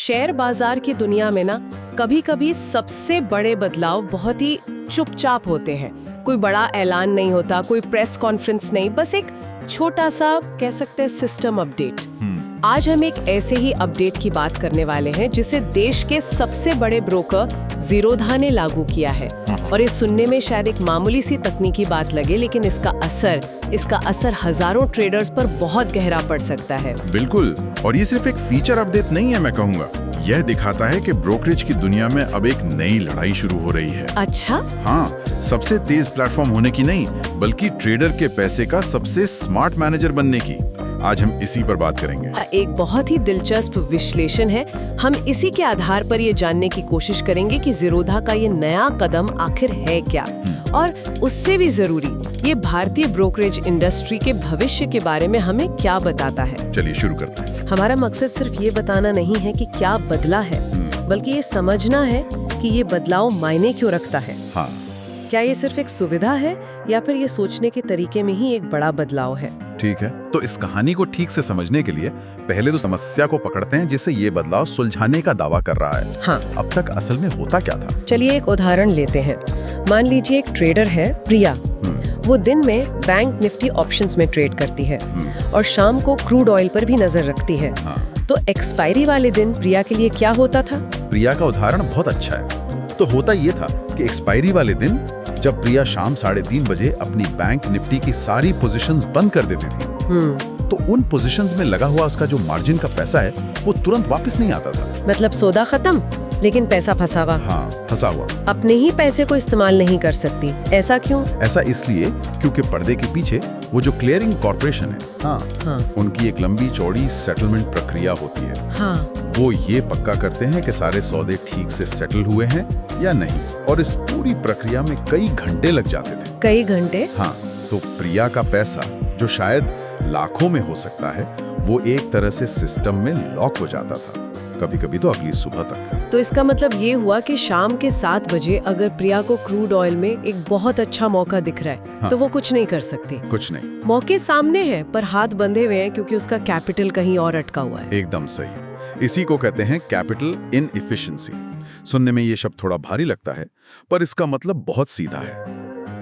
Share बाजार की दुनिया में ना कभी-कभी सबसे बड़े बदलाव बहुत ही चुपचाप होते हैं। कोई बड़ा ऐलान नहीं होता, कोई प्रेस कॉन्फ्रेंस नहीं, बस एक छोटा सा कह सकते हैं सिस्टम अपडेट। आज हम एक ऐसे ही अपडेट की बात करने वाले हैं जिसे देश के सबसे बड़े ब्रोकर ज़ीरोधा ने लागू किया है। और ये सुनने में शायद एक मामूली सी तकनीकी बात लगे, लेकिन इसका असर हजारों ट्रेडर्स पर बहुत गहरा पड़ सकता है। बिल्कुल, और ये सिर्फ एक फीचर अपडेट नहीं है, मैं कहूँगा यह दिखाता है कि ब्रोकरेज की दुनिया में अब एक नई लड़ाई शुरू हो रही है। अच्छा? हाँ, सबसे तेज प्लेटफॉर्म होने की नहीं, बल्कि ट्रेडर के पैसे का सबसे स्मार्ट मैनेजर बनने की। आज हम इसी पर बात करेंगे। एक बहुत ही दिलचस्प विश्लेषण है। हम इसी के आधार पर ये जानने की कोशिश करेंगे कि ज़ीरोधा का ये नया कदम आखिर है क्या, और उससे भी जरूरी ये भारतीय ब्रोकरेज इंडस्ट्री के भविष्य के बारे में हमें क्या बताता है। चलिए शुरू करते हैं। हमारा मकसद सिर्फ ये बताना नहीं है कि क्या बदला है, बल्कि ये समझना है कि ये बदलाव मायने क्यों रखता है। हाँ। क्या ये सिर्फ एक सुविधा है या फिर ये सोचने के तरीके में ही एक बड़ा बदलाव है। ठीक है, तो इस कहानी को ठीक से समझने के लिए पहले तो समस्या को पकड़ते हैं जिससे ये बदलाव सुलझाने का दावा कर रहा है। हाँ। अब तक असल में होता क्या था? चलिए एक उदाहरण लेते हैं। मान लीजिए एक ट्रेडर है प्रिया। वो दिन में बैंक निफ्टी ऑप्शंस में ट्रेड करती है और शाम को क्रूड ऑयल पर भी नजर रखती है। हाँ। तो एक्सपायरी वाले दिन प्रिया के लिए क्या होता था? प्रिया का उदाहरण बहुत अच्छा है। तो होता ये था कि एक्सपायरी वाले दिन जब प्रिया शाम 3:30 बजे अपनी बैंक निफ्टी की सारी पोजीशंस बंद कर देती थी, तो उन पोजीशंस में लगा हुआ उसका जो मार्जिन का पैसा है वो तुरंत वापस नहीं आता था। मतलब सौदा खत्म, लेकिन पैसा फंसा हुआ। हाँ, फंसा हुआ। अपने ही पैसे को इस्तेमाल नहीं कर सकती। ऐसा क्यों? ऐसा इसलिए क्योंकि पर्दे के पीछे वो जो क्लियरिंग कॉर्पोरेशन है, हाँ, उनकी एक लंबी चौड़ी सेटलमेंट प्रक्रिया होती है। हाँ। वो ये पक्का करते हैं कि सारे सौदे ठीक से सेटल हुए हैं या नहीं, और इस पूरी प्रक्रिया में कई घंटे लग जाते थे। कई घंटे? हाँ, तो प्रिया का पैसा जो शायद लाखों में हो सकता है, वो एक तरह से सिस्टम में लॉक हो जाता था, कभी कभी तो अगली सुबह तक। तो इसका मतलब ये हुआ कि शाम के 7 बजे अगर प्रिया को क्रूड ऑयल में एक बहुत अच्छा मौका दिख रहा है, हाँ, तो वो कुछ नहीं कर सकती। कुछ नहीं। मौके सामने हैं पर हाथ बंधे हुए हैं क्योंकि उसका कैपिटल कहीं और अटका हुआ है। एकदम सही। इसी को कहते हैं कैपिटल इनएफिशिएंसी। सुनने में ये शब्द थोड़ा भारी लगता है, पर इसका मतलब बहुत सीधा है।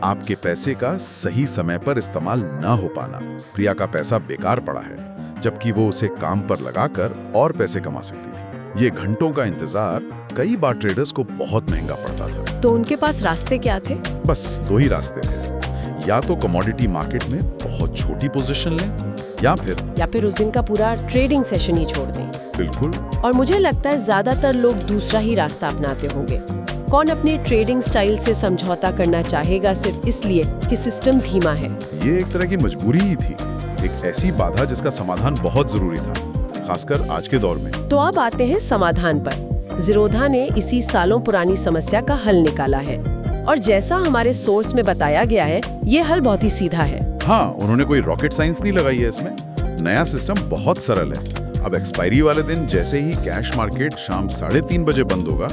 आपके पैसे का सही समय पर इस्तेमाल ना हो पाना। प्रिया का पैसा बेकार पड़ा है, जबकि वो उसे काम पर लगाकर और पैसे कमा सकती थी। ये घंटों का इंतजार कई बार ट्रेडर्स को बहुत महंगा पड़ता था। तो उनके पास रास्ते क्या थे? बस 2 ही रास्ते थे। या तो कमोडिटी मार्केट में बहुत छोटी पोजीशन लें, या फिर उस दिन का पूरा ट्रेडिंग सेशन ही छोड़ दें। बिल्कुल। और मुझे लगता है ज्यादातर लोग दूसरा ही रास्ता अपनाते होंगे। कौन अपने ट्रेडिंग स्टाइल से समझौता करना चाहेगा सिर्फ इसलिए कि सिस्टम धीमा है? ये एक तरह की मजबूरी ही थी, एक ऐसी बाधा जिसका समाधान बहुत जरूरी था, खासकर आज के दौर में। तो अब आते हैं समाधान पर। ज़ीरोधा ने इसी सालों पुरानी समस्या का हल निकाला है, और जैसा हमारे सोर्स में बताया गया है, ये हल बहुत ही सीधा है। हाँ, उन्होंने कोई रॉकेट साइंस नहीं लगाई है इसमें। नया सिस्टम बहुत सरल है। अब एक्सपायरी वाले दिन जैसे ही कैश मार्केट शाम 3:30 बजे बंद होगा,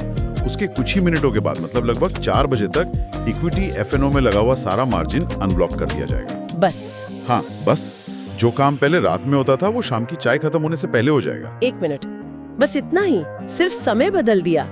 उसके कुछ ही मिनटों के बाद, मतलब लगभग 4 बजे तक इक्विटी एफएनओ में लगा हुआ सारा मार्जिन अनब्लॉक कर दिया जाएगा। बस? हाँ, बस। जो काम पहले रात में होता था वो शाम की चाय खत्म होने से पहले हो जाएगा। 1 मिनट, बस इतना ही? सिर्फ समय बदल दिया?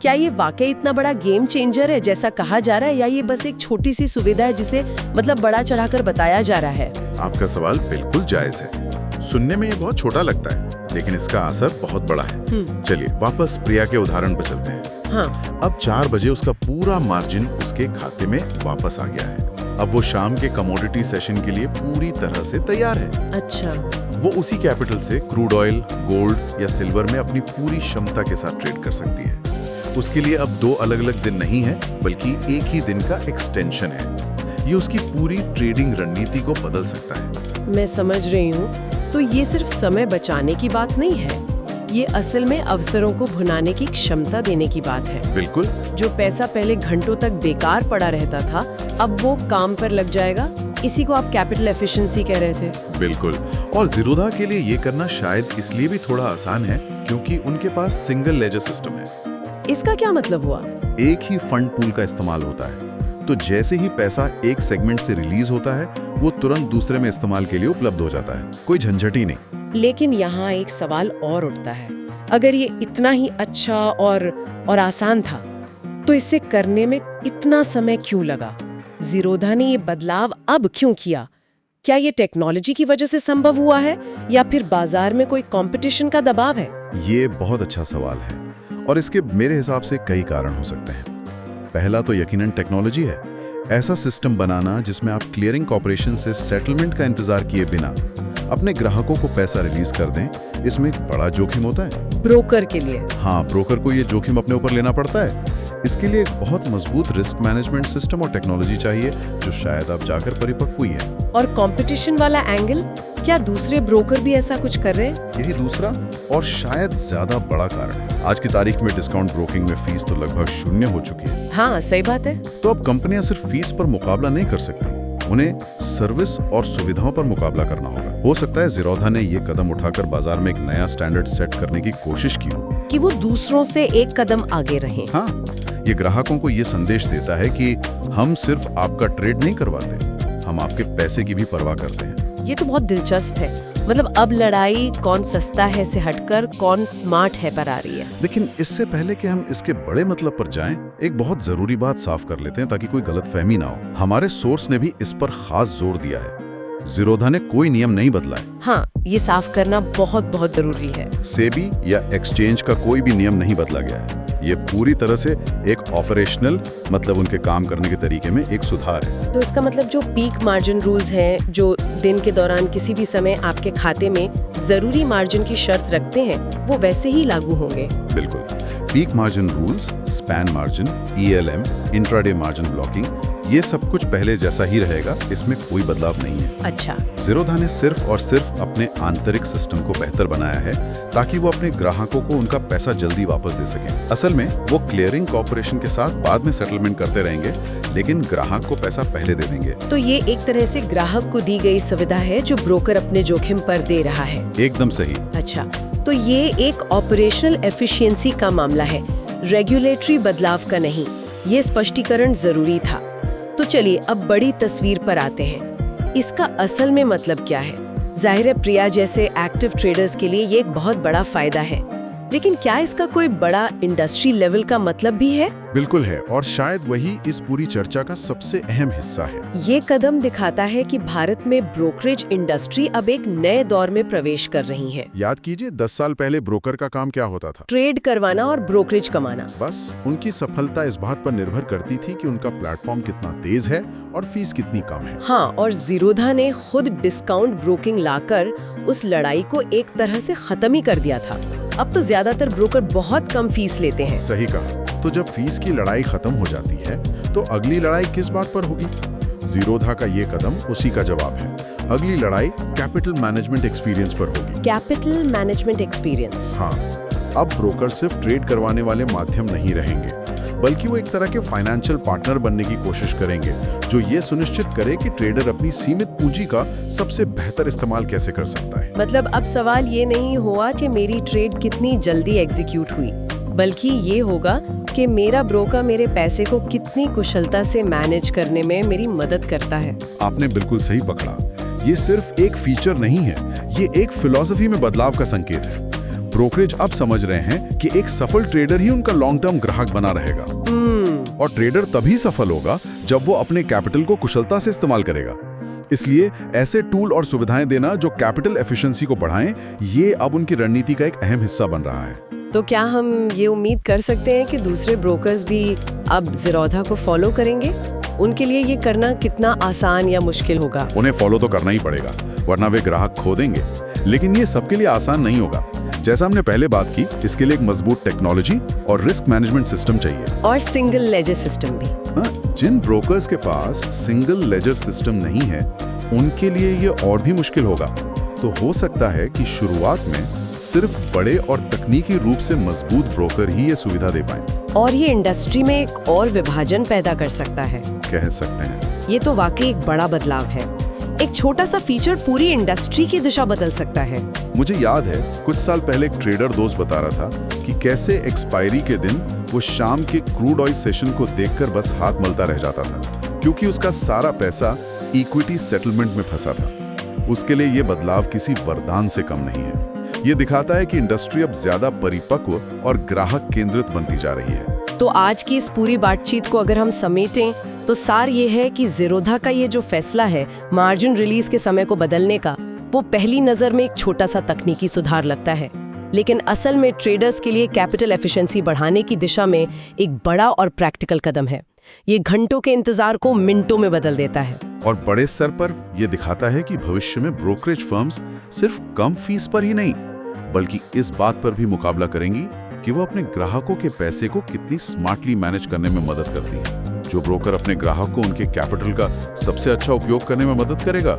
क्या ये वाकई इतना बड़ा गेम चेंजर है जैसा कहा जा रहा है, या ये बस एक छोटी सी सुविधा है जिसे मतलब बड़ा चढ़ाकर बताया जा रहा है? आपका सवाल बिल्कुल जायज है। सुनने में ये बहुत छोटा लगता है, लेकिन इसका असर बहुत बड़ा है। चलिए वापस प्रिया के उदाहरण पर चलते हैं। हाँ। अब 4 बजे उसका पूरा मार्जिन उसके खाते में वापस आ गया है। अब वो शाम के कमोडिटी सेशन के लिए पूरी तरह से तैयार है। अच्छा। वो उसी कैपिटल से क्रूड ऑयल, गोल्ड या सिल्वर में अपनी पूरी क्षमता के साथ ट्रेड कर सकती है। उसके लिए अब 2 अलग-अलग दिन नहीं है, बल्कि एक ही दिन का एक्सटेंशन है। ये उसकी पूरी ट्रेडिंग रणनीति को बदल सकता है। मैं समझ रही हूँ। तो ये सिर्फ समय बचाने की बात नहीं है, ये असल में अवसरों को भुनाने की क्षमता देने की बात है। बिल्कुल। जो पैसा पहले घंटों तक बेकार पड़ा रहता था, अब वो काम पर लग जाएगा। इसी को आप कैपिटल एफिशिएंसी कह रहे थे। बिल्कुल। और ज़ीरोधा के लिए ये करना शायद इसलिए भी थोड़ा आसान है क्योंकि उनके पास सिंगल लेजर सिस्टम है। इसका क्या मतलब हुआ? एक ही फंड पूल का इस्तेमाल होता है, तो जैसे ही पैसा एक सेगमेंट से रिलीज होता है, वो तुरंत दूसरे में इस्तेमाल के लिए उपलब्ध हो जाता है। कोई झंझट ही नहीं। लेकिन यहाँ एक सवाल और उठता है। अगर ये इतना ही अच्छा और आसान था तो इसे करने में इतना समय क्यों लगा? ज़ीरोधा ने ये बदलाव अब क्यों किया? क्या ये टेक्नोलॉजी की वजह से संभव हुआ है या फिर बाजार में कोई कंपटीशन का दबाव है? ये बहुत अच्छा सवाल है और इसके मेरे हिसाब से कई कारण हो सकते हैं। पहला तो यकीनन टेक्नोलॉजी है। ऐसा सिस्टम बनाना जिसमें आप क्लियरिंग कॉर्पोरेशन से सेटलमेंट का इंतजार किए बिना अपने ग्राहकों को पैसा रिलीज कर दें, इसमें एक बड़ा जोखिम होता है ब्रोकर के लिए। हाँ, ब्रोकर को ये जोखिम अपने ऊपर लेना पड़ता है। इसके लिए एक बहुत मजबूत रिस्क मैनेजमेंट सिस्टम और टेक्नोलॉजी चाहिए जो शायद अब जाकर परिपक्व हुई है। और कंपटीशन वाला एंगल, क्या दूसरे ब्रोकर भी ऐसा कुछ कर रहे हैं? यही दूसरा और शायद ज्यादा बड़ा कारण है। आज की तारीख में डिस्काउंट ब्रोकिंग में फीस तो लगभग शून्य हो चुकी है। हाँ, सही बात है। तो अब कंपनियां सिर्फ फीस पर मुकाबला नहीं कर सकती, उन्हें सर्विस और सुविधाओं पर मुकाबला करना होगा। हो सकता है ज़ीरोधा ने ये कदम उठाकर बाजार में एक नया स्टैंडर्ड सेट करने की कोशिश की हो कि वो दूसरों से एक कदम आगे रहें। हाँ, ये ग्राहकों को ये संदेश देता है कि हम सिर्फ आपका ट्रेड नहीं करवाते, हम आपके पैसे की भी परवाह करते हैं। ये तो बहुत दिलचस्प है। मतलब अब लड़ाई कौन सस्ता है से हटकर कौन स्मार्ट है पर आ रही है। लेकिन इससे पहले कि हम इसके बड़े मतलब पर जाएं, एक बहुत जरूरी बात साफ कर लेते हैं ताकि कोई गलतफहमी ना हो। हमारे सोर्स ने भी इस पर खास जोर दिया है, ज़ीरोधा ने कोई नियम नहीं बदला है। हाँ, ये साफ करना बहुत जरूरी है। सेबी या एक्सचेंज का कोई भी नियम नहीं बदला गया है। ये पूरी तरह से एक ऑपरेशनल, मतलब उनके काम करने के तरीके में एक सुधार है। तो इसका मतलब जो पीक मार्जिन रूल्स हैं, जो दिन के दौरान किसी भी समय आपके खाते में जरूरी मार्जिन की शर्त रखते हैं, वो वैसे ही लागू होंगे। बिल्कुल। Peak margin rules, span margin, ELM, intraday margin blocking, ये सब कुछ पहले जैसा ही रहेगा, इसमें कोई बदलाव नहीं है। अच्छा। ज़ीरोधा ने सिर्फ और सिर्फ अपने आंतरिक सिस्टम को बेहतर बनाया है ताकि वो अपने ग्राहकों को उनका पैसा जल्दी वापस दे सकें। असल में वो क्लियरिंग कॉर्पोरेशन के साथ बाद में सेटलमेंट करते रहेंगे, लेकिन ग्राहक को पैसा पहले दे देंगे। तो ये एक तरह से ग्राहक को दी गई सुविधा है जो ब्रोकर अपने जोखिम पर दे रहा है। एकदम सही। अच्छा, तो ये एक ऑपरेशनल एफिशिएंसी का मामला है, रेगुलेटरी बदलाव का नहीं। ये स्पष्टीकरण जरूरी था। तो चलिए अब बड़ी तस्वीर पर आते हैं। इसका असल में मतलब क्या है? जाहिर है प्रिया जैसे एक्टिव ट्रेडर्स के लिए ये एक बहुत बड़ा फायदा है, लेकिन क्या इसका कोई बड़ा इंडस्ट्री लेवल का मतलब भी है? बिल्कुल है, और शायद वही इस पूरी चर्चा का सबसे अहम हिस्सा है। ये कदम दिखाता है कि भारत में ब्रोकरेज इंडस्ट्री अब एक नए दौर में प्रवेश कर रही है। याद कीजिए 10 साल पहले ब्रोकर का काम क्या होता था? ट्रेड करवाना और ब्रोकरेज कमाना। बस उनकी सफलता इस बात पर निर्भर करती थी कि उनका प्लेटफॉर्म कितना तेज है और फीस कितनी कम है। हाँ, और ज़ीरोधा ने खुद डिस्काउंट ब्रोकिंग लाकर उस लड़ाई को एक तरह से खत्म ही कर दिया था। अब तो ज्यादातर ब्रोकर बहुत कम फीस लेते हैं। सही कहा। तो जब फीस की लड़ाई खत्म हो जाती है तो अगली लड़ाई किस बात पर होगी? ज़ीरोधा का ये कदम उसी का जवाब है। अगली लड़ाई कैपिटल मैनेजमेंट एक्सपीरियंस पर होगी। Capital management experience. हाँ, अब ब्रोकर सिर्फ ट्रेड करवाने वाले माध्यम नहीं रहेंगे, बल्कि वो एक तरह के फाइनेंशियल पार्टनर बनने की कोशिश करेंगे जो ये सुनिश्चित करे कि ट्रेडर अपनी सीमित पूंजी का सबसे बेहतर इस्तेमाल कैसे कर सकता है। मतलब अब सवाल ये नहीं हुआ कि मेरी ट्रेड कितनी जल्दी एग्जीक्यूट हुई, बल्कि ये होगा कि मेरा ब्रोकर मेरे पैसे को कितनी कुशलता से मैनेज करने में मेरी मदद करता है। आपने बिल्कुल सही पकड़ा। ये सिर्फ एक फीचर नहीं है, ये एक फिलॉसफी में बदलाव का संकेत है। ब्रोकरेज अब समझ रहे हैं कि एक सफल ट्रेडर ही उनका लॉन्ग टर्म ग्राहक बना रहेगा। और ट्रेडर तभी सफल होगा जब वो अपने कैपिटल को कुशलता से इस्तेमाल करेगा। इसलिए ऐसे टूल और सुविधाएं देना जो कैपिटल एफिशिएंसी को बढ़ाएं, ये अब उनकी रणनीति का एक अहम हिस्सा बन रहा है। तो क्या हम ये उम्मीद कर सकते हैं कि दूसरे ब्रोकर्स भी अब ज़ीरोधा को फॉलो करेंगे? उनके लिए ये करना कितना आसान या मुश्किल होगा? उन्हें फॉलो तो करना ही पड़ेगा, वरना वे ग्राहक खो देंगे। लेकिन ये सबके लिए आसान नहीं होगा। जैसा हमने पहले बात की, इसके लिए एक मजबूत टेक्नोलॉजी और रिस्क मैनेजमेंट सिस्टम चाहिए। और सिंगल लेजर सिस्टम भी। हाँ, जिन ब्रोकर्स के पास सिंगल लेजर सिस्टम नहीं है, उनके लिए ये और भी मुश्किल होगा। तो हो सकता है कि शुरुआत में सिर्फ बड़े और तकनीकी रूप से मजबूत ब्रोकर ही ये सुविधा दे पाएं। और ये इंडस्ट्री में एक और विभाजन पैदा कर सकता है, कह सकते हैं। ये तो वाकई एक बड़ा बदलाव है। एक छोटा सा फीचर पूरी इंडस्ट्री की दिशा बदल सकता है। मुझे याद है कुछ साल पहले एक ट्रेडर दोस्त बता रहा था कि कैसे एक्सपायरी के दिन वो शाम के क्रूड ऑयल सेशन को देखकर बस हाथ मलता रह जाता था, क्योंकि उसका सारा पैसा इक्विटी सेटलमेंट में फंसा था। उसके लिए ये बदलाव किसी वरदान से कम नहीं है। ये दिखाता है कि इंडस्ट्री अब ज्यादा परिपक्व और ग्राहक केंद्रित बनती जा रही है। तो आज की इस पूरी बातचीत को अगर हम समेटें तो सार ये है कि ज़ीरोधा का ये जो फैसला है मार्जिन रिलीज के समय को बदलने का, वो पहली नज़र में एक छोटा सा तकनीकी सुधार लगता है, लेकिन असल में ट्रेडर्स के लिए कैपिटल एफिशिएंसी बढ़ाने की दिशा में एक बड़ा और प्रैक्टिकल कदम है। ये घंटों के इंतजार को मिनटों में बदल देता है। और बड़े स्तर पर यह दिखाता है कि भविष्य में ब्रोकरेज फर्म्स सिर्फ कम फीस पर ही नहीं, बल्कि इस बात पर भी मुकाबला करेंगी कि वो अपने ग्राहकों के पैसे को कितनी स्मार्टली मैनेज करने में मदद करती है। जो ब्रोकर अपने ग्राहक को उनके कैपिटल का सबसे अच्छा उपयोग करने में मदद करेगा,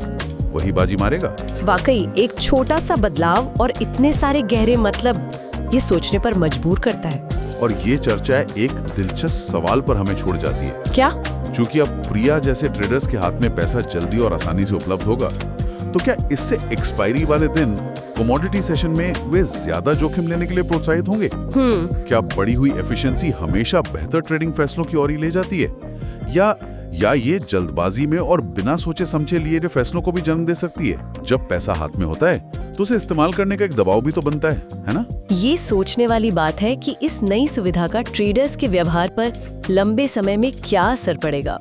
वही बाजी मारेगा। वाकई एक छोटा सा बदलाव और इतने सारे गहरे मतलब ये सोचने पर मजबूर करता है। और ये चर्चा एक दिलचस्प सवाल पर हमें छोड़ जाती है। क्या? चूंकि अब प्रिया जैसे ट्रेडर्स के हाथ में पैसा जल्दी और आसानी से उपलब्ध होगा, तो क्या इससे एक्सपायरी वाले दिन कमोडिटी सेशन में वे ज्यादा जोखिम लेने के लिए प्रोत्साहित होंगे? क्या बढ़ी हुई एफिशिएंसी हमेशा बेहतर ट्रेडिंग फैसलों की ओर ही ले जाती है, या ये जल्दबाजी में और बिना सोचे समझे लिए गए फैसलों को भी जन्म दे सकती है? जब पैसा हाथ में होता है तो उसे इस्तेमाल करने का एक दबाव भी तो बनता है ना? ये सोचने वाली बात है कि इस नई सुविधा का ट्रेडर्स के व्यवहार पर लंबे समय में क्या असर पड़ेगा।